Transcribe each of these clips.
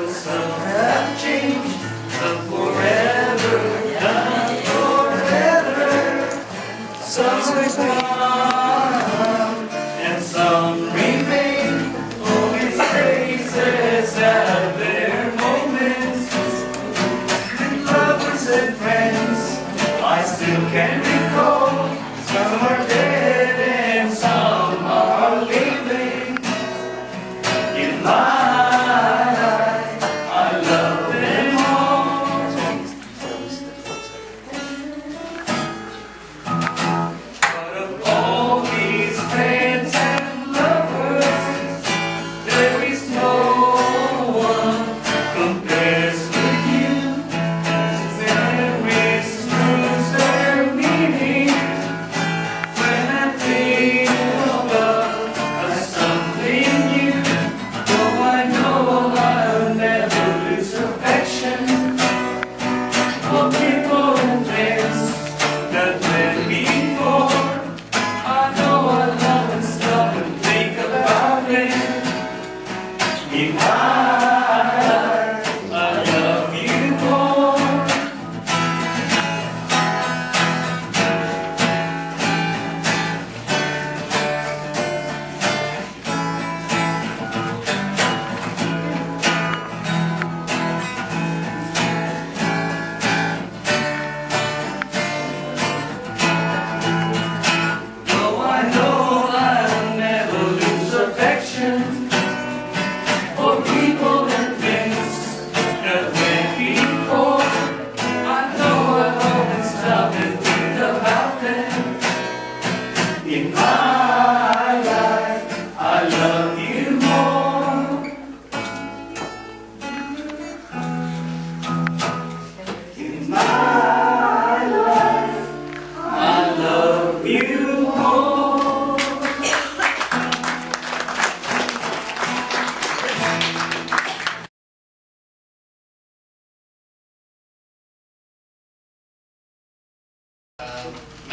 Some have changed, some forever, done forever. Some are gone, and some remain. Always traces have their moments. With lovers and friends, I still can recall. Some are dead and some are living. In my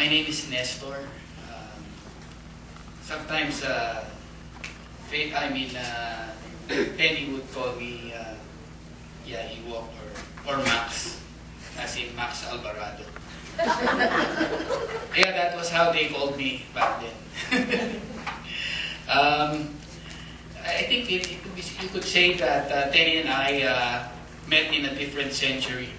my name is Nestor. Sometimes, Tenny would call me Ewok or Max, as in Max Alvarado. Yeah, that was how they called me back then. I think you could say that Tenny and I met in a different century.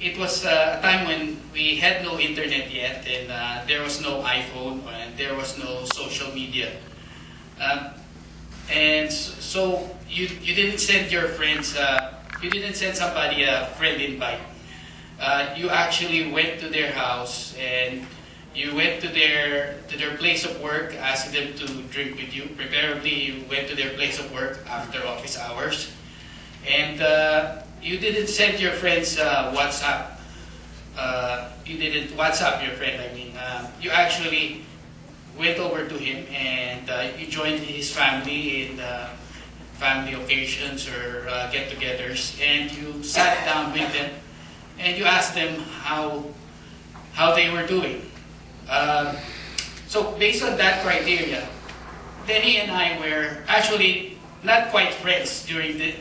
It was a time when we had no internet yet, and there was no iPhone, and there was no social media. And so you didn't send your friends, you didn't send somebody a friend invite. You actually went to their house, and you went to their place of work, asked them to drink with you. Preferably, you went to their place of work after office hours, and you didn't send your friends WhatsApp. You didn't WhatsApp your friend. You actually went over to him and you joined his family in family occasions or get-togethers, and you sat down with them and you asked them how they were doing. So based on that criteria, Tenny and I were actually not quite friends during the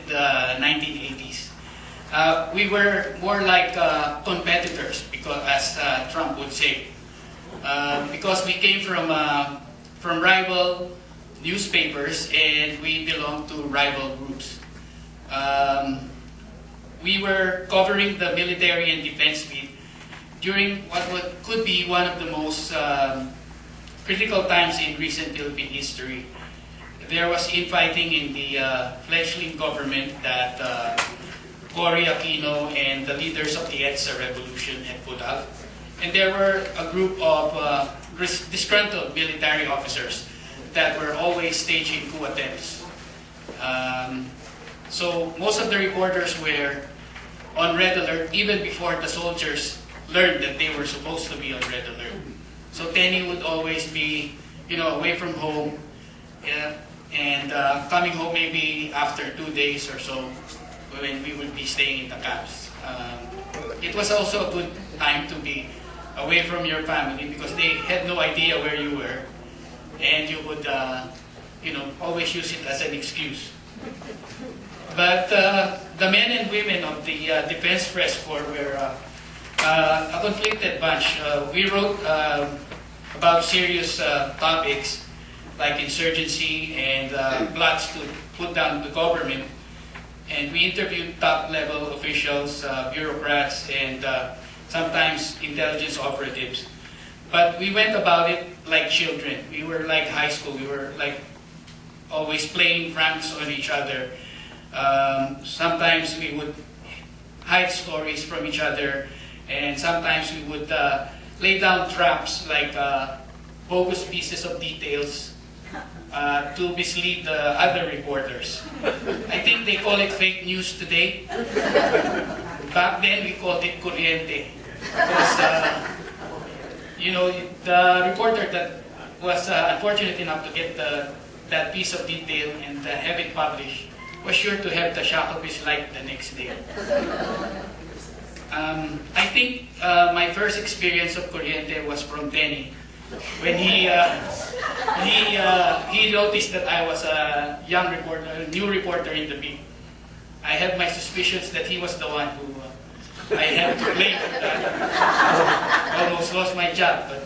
1980s. We were more like competitors, because, as Trump would say, because we came from rival newspapers and we belonged to rival groups. We were covering the military and defense beat during what could be one of the most critical times in recent Philippine history. There was infighting in the fledgling government that Cory Aquino and the leaders of the EDSA revolution had put up. And there were a group of disgruntled military officers that were always staging coup attempts. So most of the reporters were on red alert even before the soldiers learned that they were supposed to be on red alert. So Tenny would always be, away from home, and coming home maybe after 2 days or so, when we would be staying in the camps. It was also a good time to be away from your family because they had no idea where you were, and you would, always use it as an excuse But the men and women of the Defense Press Corps were a conflicted bunch. We wrote about serious topics like insurgency and plots to put down the government. And we interviewed top-level officials, bureaucrats, and sometimes intelligence operatives. But we went about it like children. We were like high school. We were like always playing pranks on each other. Sometimes we would hide stories from each other, and sometimes we would lay down traps like bogus pieces of details to mislead the other reporters. I think they call it fake news today. Back then we called it kuryente. Because, you know, the reporter that was unfortunate enough to get that piece of detail and have it published was sure to have the shock of his life the next day. I think my first experience of kuryente was from Tenny. When he noticed that I was a young reporter, a new reporter in the beat. I have my suspicions that he was the one who I had to blame for that. Almost lost my job, but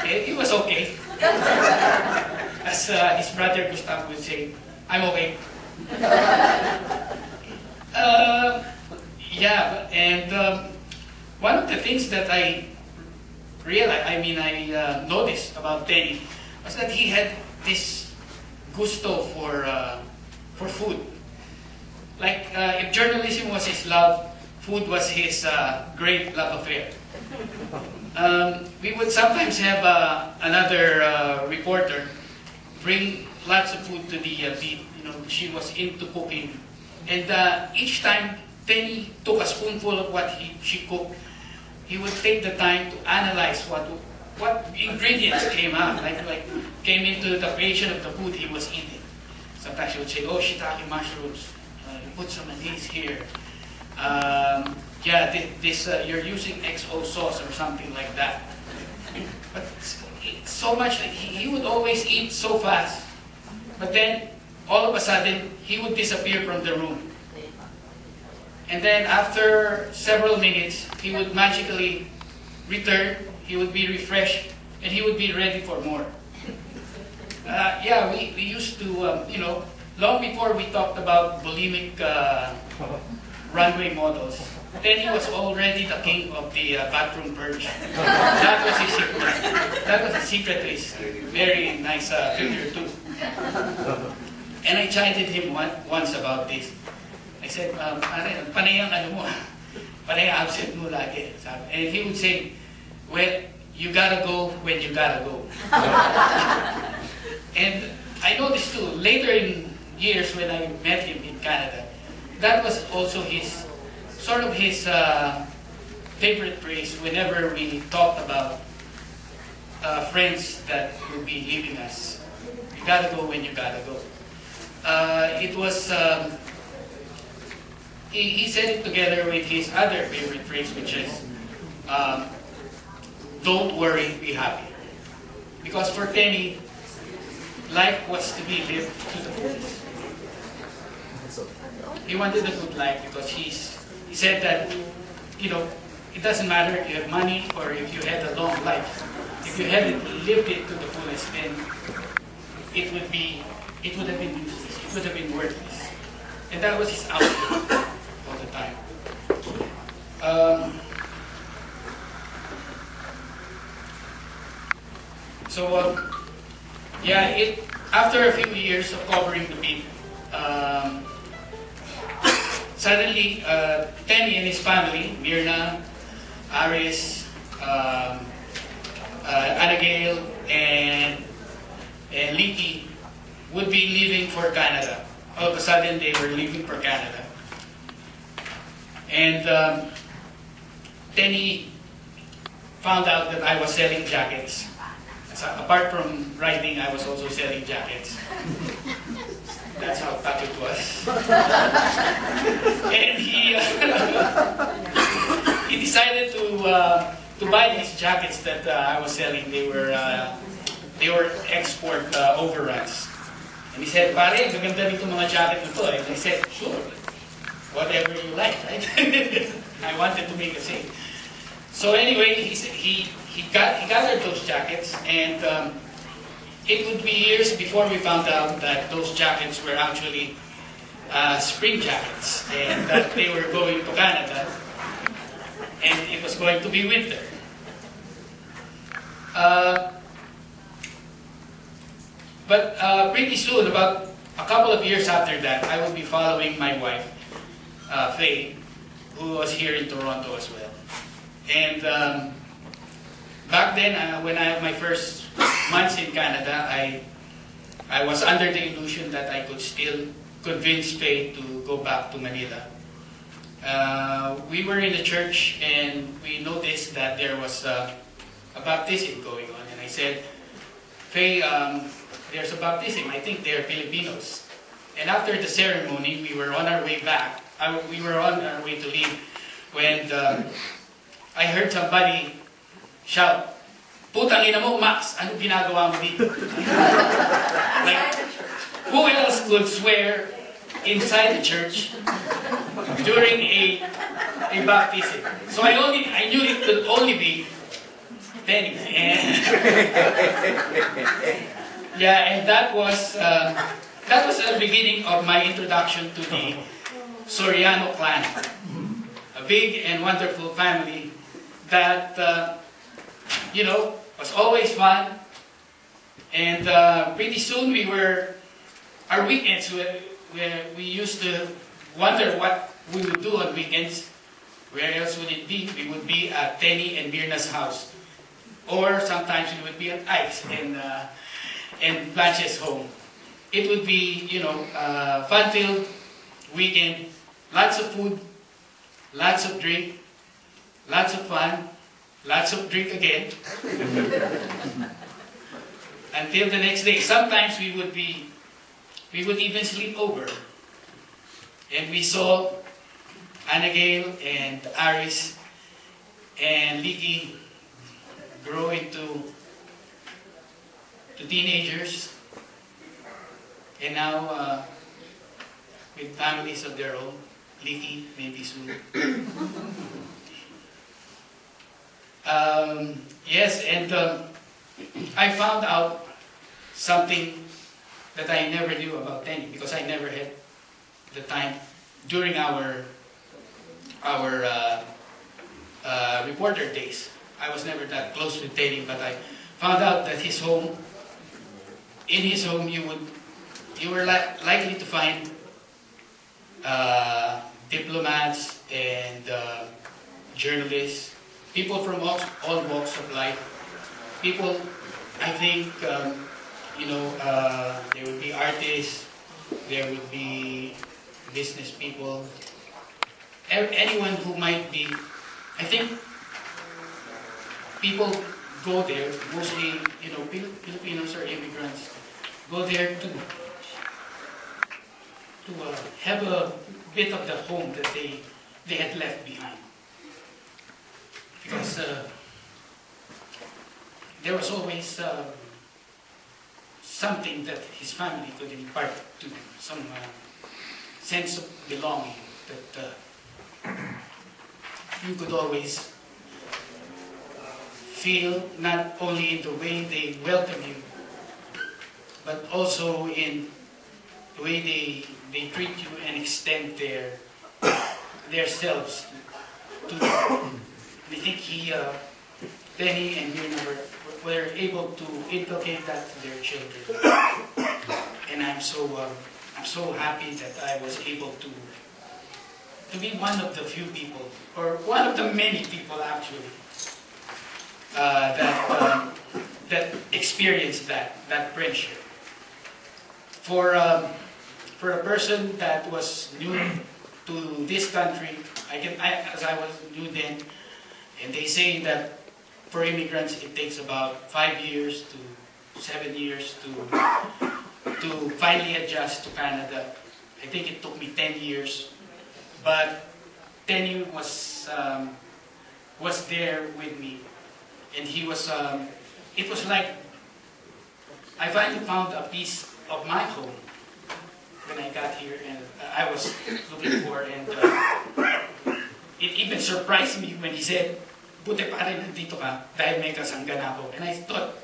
it was okay. As his brother Gustavo would say, I'm okay. Yeah, and one of the things that I noticed about Tenny was that he had this gusto for food. Like, if journalism was his love, food was his great love affair. We would sometimes have another reporter bring lots of food to the beat. You know, she was into cooking. And each time Tenny took a spoonful of what she cooked, he would take the time to analyze what ingredients came out, like came into the creation of the food he was eating. Sometimes he would say, oh, shiitake mushrooms, you put some of these here. Yeah, you're using XO sauce or something like that. But so much, he would always eat so fast. But then, all of a sudden, he would disappear from the room. And then after several minutes, he would magically return, he would be refreshed, and he would be ready for more. Yeah, we used to, you know, long before we talked about bulimic runway models, Tenny was already the king of the bathroom purge. That was his secret. That was a secret to his very nice figure too. And I chided him once about this. I said, panay ang ano mo, panay absent mo lagi. And he would say, well, you gotta go when you gotta go. And I noticed too, later in years when I met him in Canada, that was also his, sort of his favorite phrase whenever we talked about friends that will be leaving us. You gotta go when you gotta go. It was, he said it together with his other favorite phrase, which is, don't worry, be happy. Because for Tenny, life was to be lived to the fullest. He wanted a good life because he said that, you know, it doesn't matter if you have money or if you had a long life. If you haven't lived it to the fullest, then it would have been useless. It would have been worthless. And that was his outlook all the time. Yeah, after a few years of covering the beat, suddenly Tenny and his family, Mirna, Aris, Anagail, and Leaky, would be leaving for Canada. All of a sudden, they were leaving for Canada. And Tenny found out that I was selling jackets. So apart from writing, I was also selling jackets. That's how tough it was. And he decided to buy these jackets that I was selling. They were export overruns. And he said, pare, ang gaganda nito mga jacket na to. And I said, sure, whatever you like, right? I wanted to make a scene. So anyway, he gathered those jackets, and it would be years before we found out that those jackets were actually spring jackets, and that they were going to Canada, and it was going to be winter. But pretty soon, about a couple of years after that, I would be following my wife, Faye, who was here in Toronto as well. And back then, when I had my first months in Canada, I was under the illusion that I could still convince Faye to go back to Manila. We were in the church and we noticed that there was a baptism going on. And I said, Faye, there's a baptism. I think they're Filipinos. And after the ceremony, we were on our way back. We were on our way to leave when I heard somebody shout, "Putang ina mo, Max, ano ginagawa mo dito?" Like, who else could swear inside the church during a baptism? So I knew it could only be Tenny. Yeah, and that was the beginning of my introduction to the Soriano clan, a big and wonderful family that was always fun. And pretty soon our weekends, we used to wonder what we would do on weekends. Where else would it be? We would be at Tenny and Mirna's house. Or sometimes we would be at Ike's and Blanche's home. It would be, fun-filled weekend, lots of food, lots of drink, lots of fun, lots of drink again. Until the next day. Sometimes we would even sleep over. And we saw Annagail and Aris and Licky grow into teenagers. And now with families of their own. Licky, maybe soon. Yes, and I found out something that I never knew about Tenny, because I never had the time during our reporter days. I was never that close with Tenny, but I found out that in his home, you were likely to find diplomats and journalists, people from all walks of life. People, I think, there would be artists, there would be business people, anyone who might be. I think people go there, mostly, Filipinos or immigrants, go there to have a bit of the home that they had left behind. Because there was always something that his family could impart to them, some sense of belonging that you could always feel, not only in the way they welcome you, but also in the way they treat you and extend their selves to you. I think Tenny and Mirna were able to inculcate that to their children, and I'm so happy that I was able to be one of the few people, or one of the many people actually, that experienced that friendship. For a person that was new to this country, as I was new then, and they say that for immigrants it takes about 5 years to 7 years to finally adjust to Canada. I think it took me 10 years, but Tenny was there with me, and he was. It was like I finally found a piece of my home when I got here, and I was looking for, and it even surprised me when he said, "Buti pa rin nandito ka dahil may kasangga na ako." And I thought,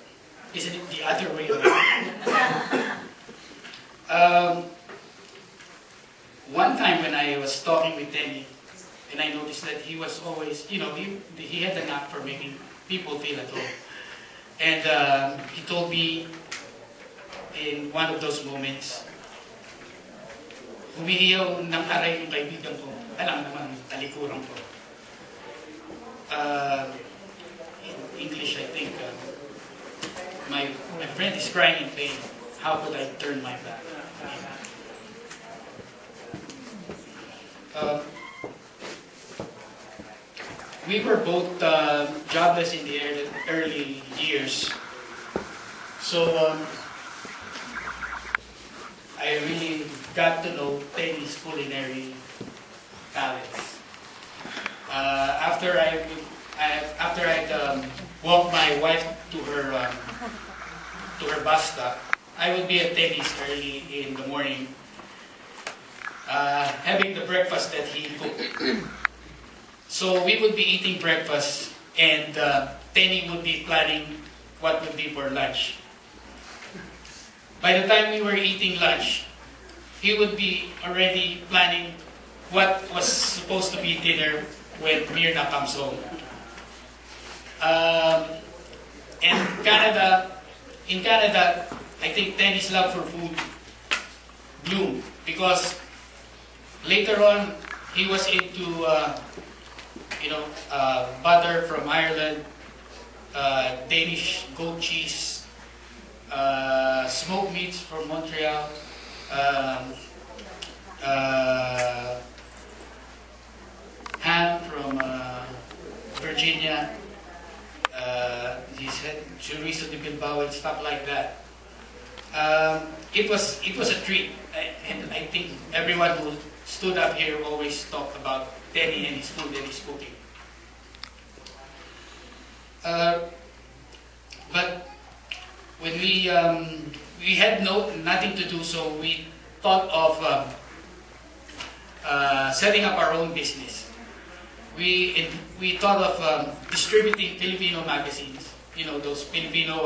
isn't it the other way around? One time when I was talking with Tenny, and I noticed that he was always, he had a knack for making people feel at home. And he told me in one of those moments, humihiyaw ng aray yung kaibigan ko. Alam naman, talikuran ko. In English, I think, my friend is crying in pain. How could I turn my back? We were both jobless in the early years, so I really got to know Tenny's culinary talents. After I'd walk my wife to her bus stop, I would be at Tenny's early in the morning, having the breakfast that he cooked. So we would be eating breakfast, and Tenny would be planning what would be for lunch. By the time we were eating lunch, he would be already planning what was supposed to be dinner when Myrna comes home. And in Canada, I think Tenny's love for food bloomed because later on he was into butter from Ireland, Danish goat cheese, smoked meats from Montreal, ham from Virginia, he said chorizo de Bilbao and stuff like that. It was a treat, and I think everyone who stood up here always talked about Tenny and his food and his cooking. But when we had nothing to do, so we thought of setting up our own business. We thought of distributing Filipino magazines, those Filipino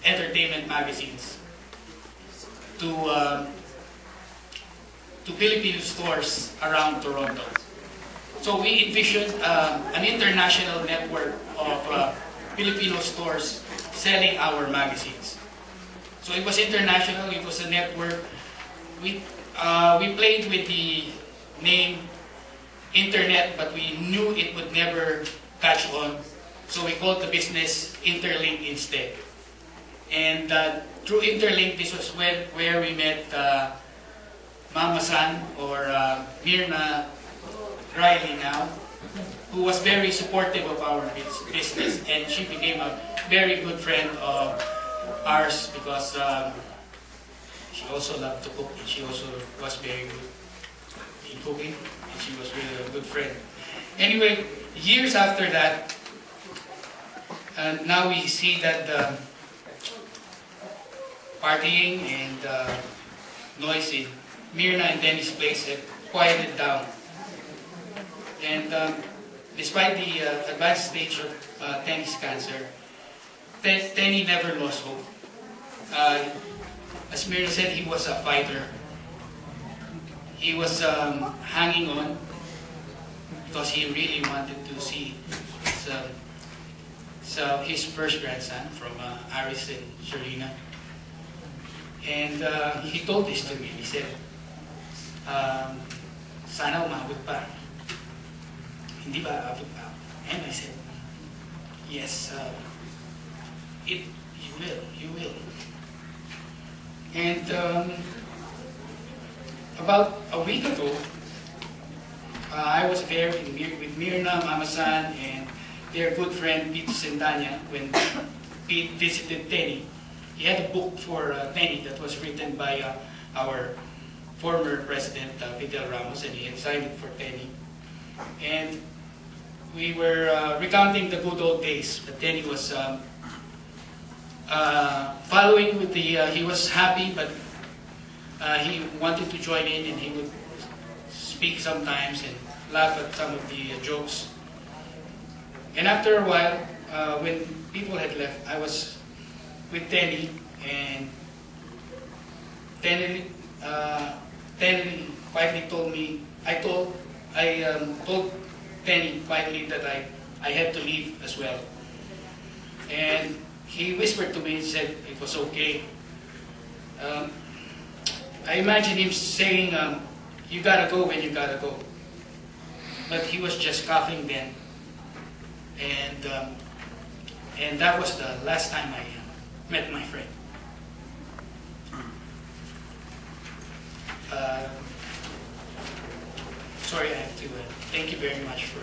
entertainment magazines to Filipino stores around Toronto. So we envisioned an international network of Filipino stores selling our magazines. So it was international, it was a network. We played with the name Internet, but we knew it would never catch on. So we called the business Interlink instead. And through Interlink, this was where we met Mama San, or Myrna Riley now, who was very supportive of our business, and she became a very good friend of ours because she also loved to cook, and she also was very good in cooking, and she was really a good friend. Anyway, years after that, now we see that the partying and noise in Myrna and Tenny's place had quieted down. And despite the advanced stage of Tenny's cancer, Tenny never lost hope. As Myrna said, he was a fighter. He was hanging on because he really wanted to see his first grandson from Aris and Sharina. And he told this to me. He said, sana umabot pa. Hindi ba abot pa? And I said, yes, you will. And about a week ago, I was there with Myrna, Mama San, and their good friend Pete Sendanya when Pete visited Tenny. He had a book for Tenny that was written by our former president, Fidel Ramos, and he had signed it for Tenny. And we were recounting the good old days that Tenny was Following with the, he was happy, but he wanted to join in, and he would speak sometimes and laugh at some of the jokes. And after a while, when people had left, I was with Tenny, and Tenny quietly told me, I told Tenny quietly that I had to leave as well. And he whispered to me and said it was okay. I imagine him saying, you gotta go when you gotta go. But he was just coughing then. And that was the last time I met my friend. Sorry, I have to thank you very much for